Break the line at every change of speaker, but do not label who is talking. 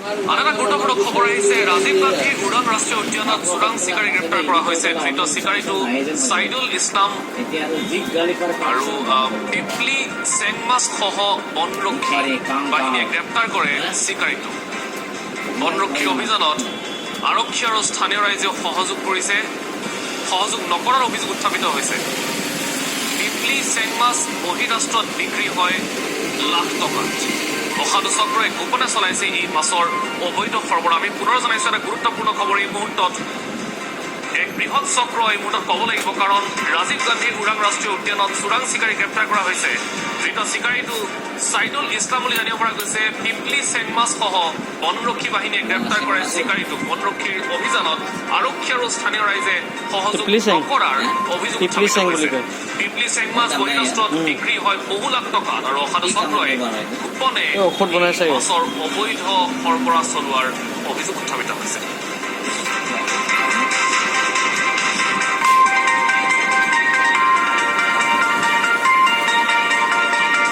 আন এটা গুৰুত্বপূৰ্ণ খবৰ আহিছে ৰাজীৱ গান্ধী ওৰাং ৰাষ্ট্ৰীয় উদ্যানত চোৰাং চিকাৰী গ্ৰেপ্তাৰ কৰা হৈছে। ধৃত চিকাৰীটো ছাইদুল ইছলাম আৰু পিপলি চেংমাছ সহ বনৰক্ষী বাহিনীয়ে গ্ৰেপ্তাৰ কৰে চিকাৰীটো। বনৰক্ষী অভিযানত আৰক্ষী আৰু স্থানীয় ৰাইজেও সহযোগ কৰিছে। সহযোগ নকৰাৰ অভিযোগ উত্থাপিত হৈছে। পিপলি চেংমাছ বহিৰাষ্ট্ৰত বিক্ৰী হয় লাখ টকাত। অসাধু চক্ৰই গোপনে চলাইছে এই মাছৰ অবৈধ সৰবৰাহ। আমি পুনৰ জনাইছো এটা গুৰুত্বপূৰ্ণ খবৰ এই মুহূৰ্তত। এক বৃহৎ চক্ৰ এই মুহূৰ্তত ক'ব লাগিব, কাৰণ ৰাজীৱ গান্ধী ওৰাং ৰাষ্ট্ৰীয় উদ্যানত চোৰাং চিকাৰী গ্ৰেপ্তাৰ কৰা হৈছে। ধৃত চিকাৰীটো ছাইদুল ইছলাম বুলি জানিব পৰা গৈছে। পিপলি চেংমাছ সহ বনৰক্ষী বাহিনীয়ে গ্ৰেপ্তাৰ কৰে চিকাৰীটোক। বনৰক্ষীৰ অভিযানত আৰক্ষী আৰু স্থানীয় ৰাইজে সহযোগ নকৰাৰ অভিযোগ উত্থাপিত হৈছে। পিপলি চেংমাছ বহিৰাষ্ট্ৰত বিক্ৰী হয় বহু লাখ টকাত আৰু অসাধু চক্ৰই গোপনে মাছৰ অবৈধ সৰবৰাহ চলোৱাৰ অভিযোগ উত্থাপিত হৈছে।